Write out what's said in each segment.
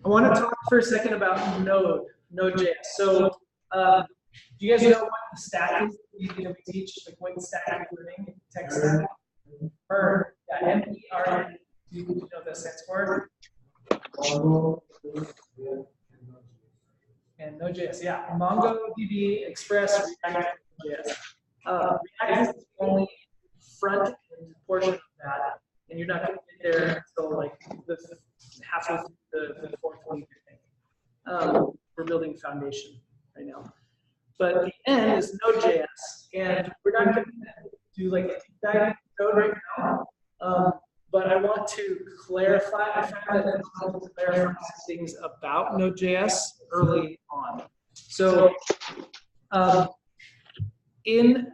I want to talk for a second about Node.js. So, do you guys know what the stack is? We teach like what stack is learning, tech stack. Or yeah, MERN. Do you know what that stands for? And Node.js, yeah. MongoDB, Express, React, Node.js. React is the only front end portion of that, and you're not going to get there until like the halfway through the fourth week, I think. We're building foundation right now. But the end is Node.js, and we're not going to do like a deep dive into Node right now. But I want to clarify. I found that it's helpful to clarify things about Node.js early on. So, in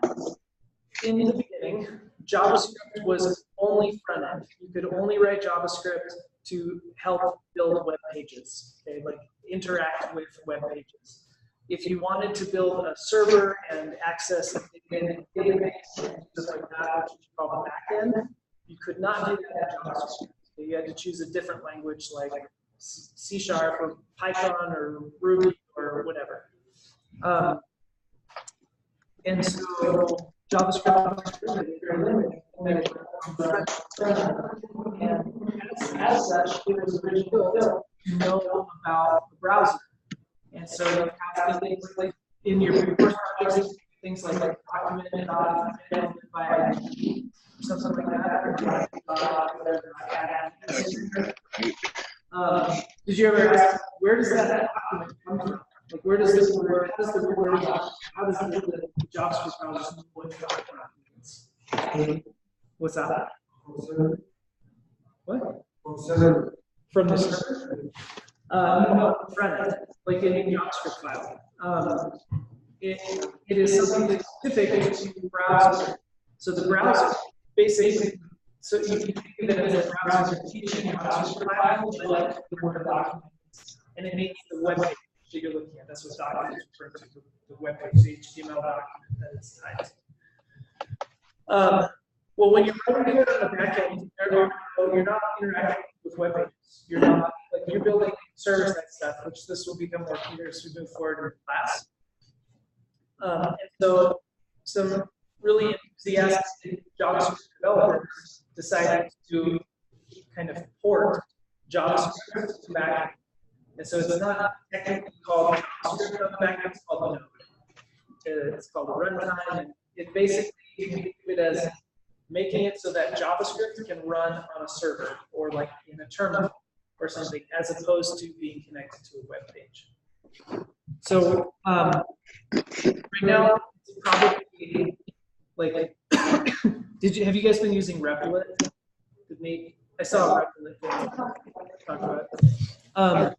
the beginning, JavaScript was only front end. You could only write JavaScript to help build web pages, okay, like interact with web pages. If you wanted to build a server and access a database and stuff like that, which is called the backend, you could not do that in JavaScript. You had to choose a different language like C# or Python or Ruby or whatever. And so JavaScript is very limited. And as such, it was originally built to know about the browser. And so you have things like in your first projects, things like document by ID, something like that. Did you ever ask, where does that document come from? Like, where does this word, how does the JavaScript browser deploy documents? What's that? What? From the server? No, front end, like in a JavaScript file. It is something specific to the browser. So the browser, basically, so you can think of it as a browser teaching JavaScript file, like the Word documents, and it makes the web page that you're looking at. That's what document is referring to, the web page, the HTML document that it's tied to. Well, when you're writing code on the back end, you're not interacting with web pages. You're not, like, you're building server-side stuff, which this will become more clear as we move forward in class. And so some really enthusiastic JavaScript developers decided to kind of port JavaScript to backend. And so it's not technically called JavaScript on the backend, it's called Node. It's called a runtime, and it basically, you can think of it as making it so that JavaScript can run on a server or like in a terminal or something, as opposed to being connected to a web page. So right now, it's probably like, have you guys been using Replit? Did Nate? I saw Replit talk about it.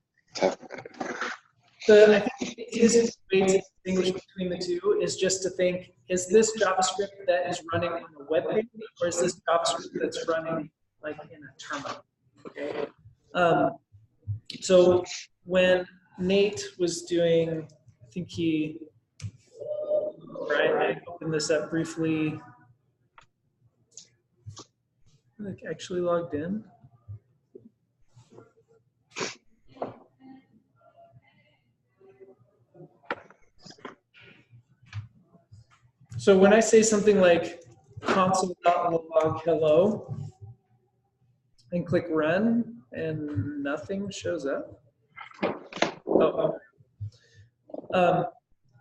I think the easiest way to distinguish between the two is just to think, is this JavaScript that is running on a web page, or is this JavaScript that's running like in a terminal? Okay. So when Nate was doing, I think I opened this up briefly. I actually logged in. So when I say something like console.log hello and click run and nothing shows up.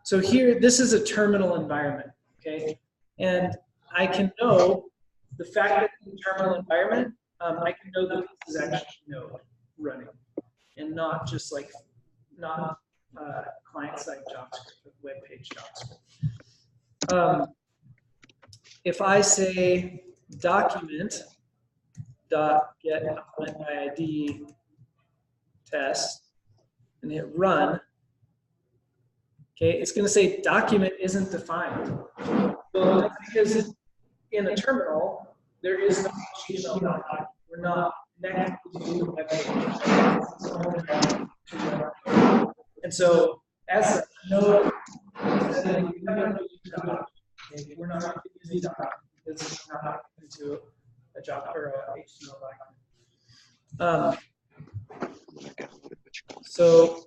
So here, this is a terminal environment, okay? And I can know the fact that it's a terminal environment, I can know that this is actually Node running and not just like, not client-side JavaScript, but web page JavaScript. If I say document dot get element by ID test and hit run, okay, it's going to say document isn't defined. So that's because in a terminal there is no HTML document. We're not connected to the web page. And so as Node, we're not going to use the document because it's not into a Java or a HTML document. So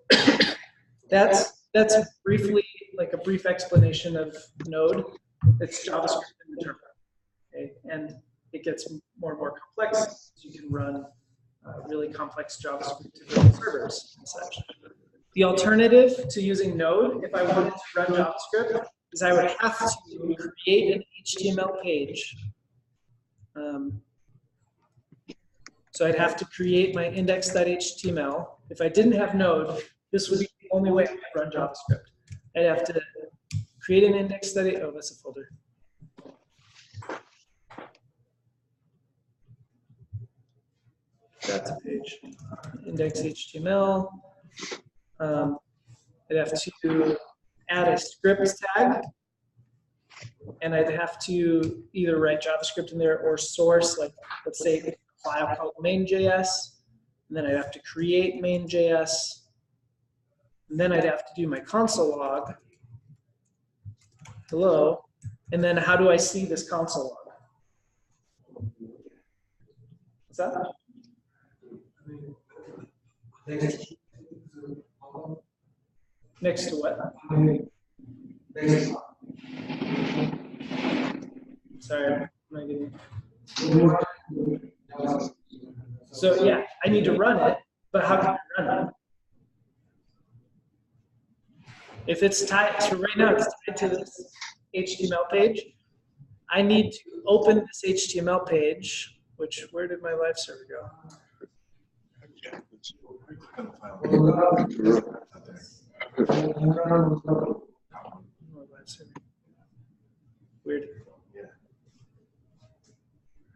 that's briefly like a brief explanation of Node. It's JavaScript in the terminal, okay? And it gets more and more complex. You can run really complex JavaScript to build servers and such. The alternative to using Node, if I wanted to run JavaScript, is I would have to create an HTML page. So I'd have to create my index.html. If I didn't have Node, this would be the only way I could run JavaScript. I'd have to create an index. Oh, that's a folder. That's a page. Index.html. I'd have to add a script tag, and I'd have to either write JavaScript in there or source, like let's say a file called main.js, and then I'd have to create main.js, and then I'd have to do my console log. Hello, and then how do I see this console log? What's that? Next to what? Sorry, am I getting... So yeah, I need to run it, but how can I run it? If it's tied, so right now it's tied to this HTML page, I need to open this HTML page, which, where did my live server go? Weird.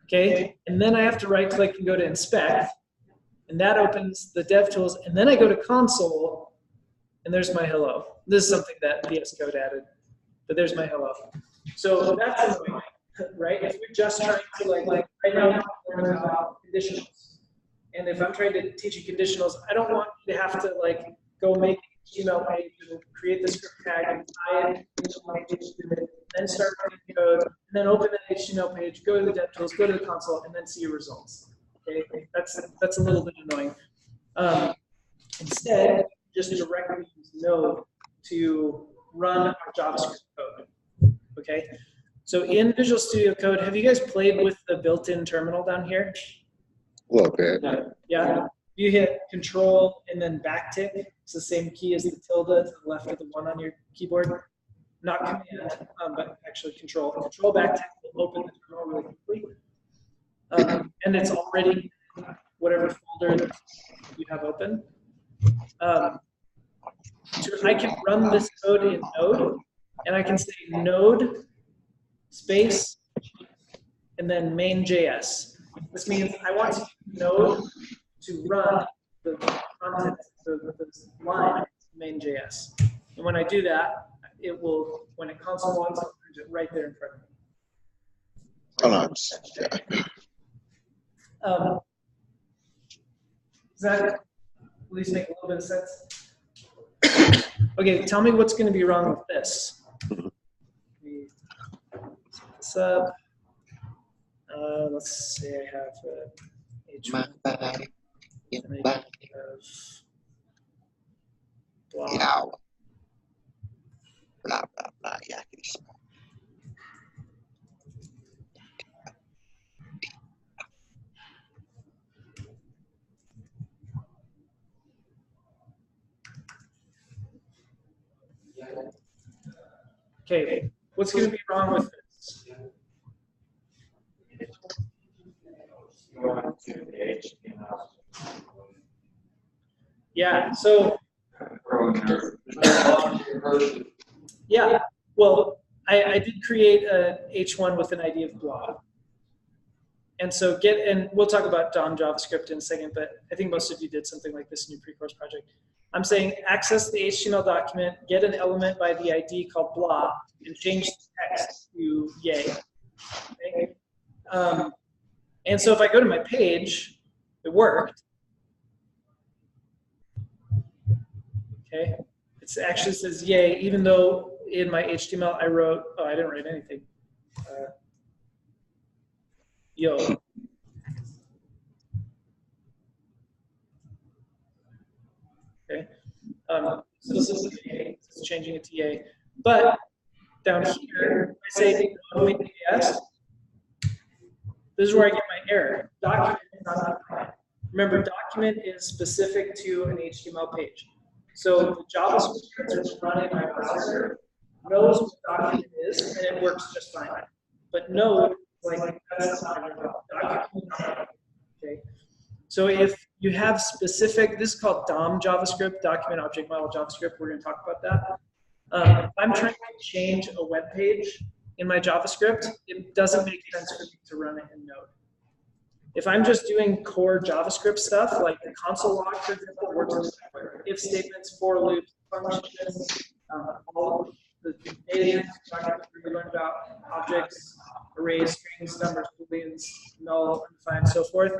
Okay, and then I have to right click and go to inspect, and that opens the dev tools, and then I go to console, and there's my hello. This is something that VS Code added, but there's my hello. So that's annoying, right? If you're just trying to like right now I'm learning about conditionals, and if I'm trying to teach you conditionals, I don't want you to have to like go make an HTML page and create the script tag and tie it into my HTML, then start writing code, and then open the HTML page, go to the dev tools, go to the console, and then see your results. Okay, that's a little bit annoying. Instead, just directly use Node to run our JavaScript code. Okay, so in Visual Studio Code, have you guys played with the built-in terminal down here? A little bit. Yeah. You hit Control and then backtick. It's the same key as the tilde to the left of the one on your keyboard. Not Command, but actually Control. Control backtick will open the terminal really quickly. And it's already whatever folder you have open. I can run this code in Node, and I can say Node space and then main.js. This means I want to use Node to run the content, the line main.js. And when I do that, it will, when it console logs, it brings it right there in front of me. Does that at least make a little bit of sense? Okay, tell me what's going to be wrong with this. Let me set this up. Let's say I have H1. Blah. Blah, blah, blah. Yeah. Okay, what's going to be wrong with this? Yeah, so yeah, well, I did create a H1 with an ID of blah. And so and we'll talk about DOM JavaScript in a second, but I think most of you did something like this in your pre-course project. I'm saying access the HTML document, get an element by the ID called blah, and change the text to yay. Okay? And so if I go to my page, it worked. Okay, it actually says yay, even though in my HTML I wrote, oh, I didn't write anything. Yo. Okay, so this is TA, this is changing a TA, but down here, I say Node.js. This is where I get my error. Document is not defined. Remember, document is specific to an HTML page. So the JavaScript that's running in my browser knows what document is, and it works just fine. But Node, like, that's not document. Okay. So if you have specific, this is called DOM JavaScript, Document Object Model JavaScript. We're going to talk about that. If I'm trying to change a web page in my JavaScript, it doesn't make sense for me to run it in Node. If I'm just doing core JavaScript stuff, like the console log, for example, works if statements, for loops, functions, all the data we learned about, objects, arrays, strings, numbers, booleans, null, undefined, so forth.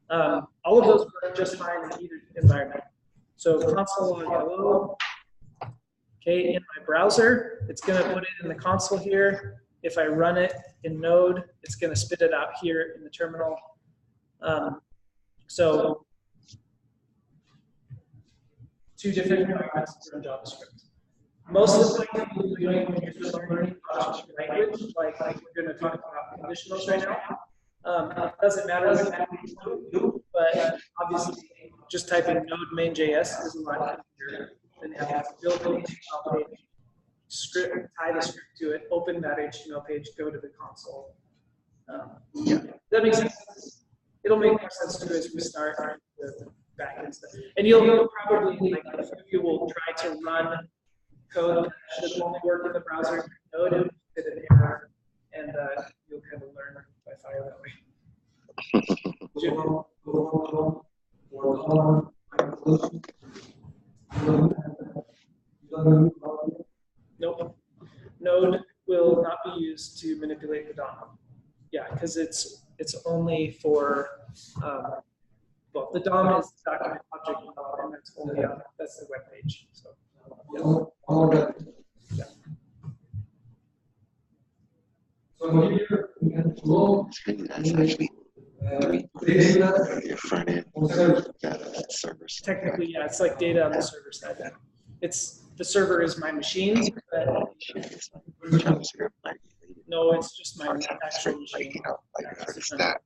All of those work just fine in either environment. So console log hello. Okay, in my browser, it's going to put it in the console here. If I run it in Node, it's going to spit it out here in the terminal. So two different environments in JavaScript. Most of the time you're doing when you're just learning JavaScript language, like we're going to talk about conditionals right now. It doesn't matter what you do, but obviously just typing node main.js is a lot easier than having to build an HTML page, script, tie the script to it, open that HTML page, go to the console. Yeah, that makes sense. It'll make more sense to you as we start the backend stuff. And you'll probably, like, a few of you will try to run code that should only work in the browser Node and fit an error, and you'll kind of learn by fire that way. Nope. Node will not be used to manipulate the DOM. Yeah, because it's only for well, the DOM is the document object model, and that's only that's the web page. So yeah. So here we have That's actually your front end server. Technically, yeah, it's like data on the server side. It's the server is my machine, but JavaScript, like, no, it's just my actual like, machine. like for the stat,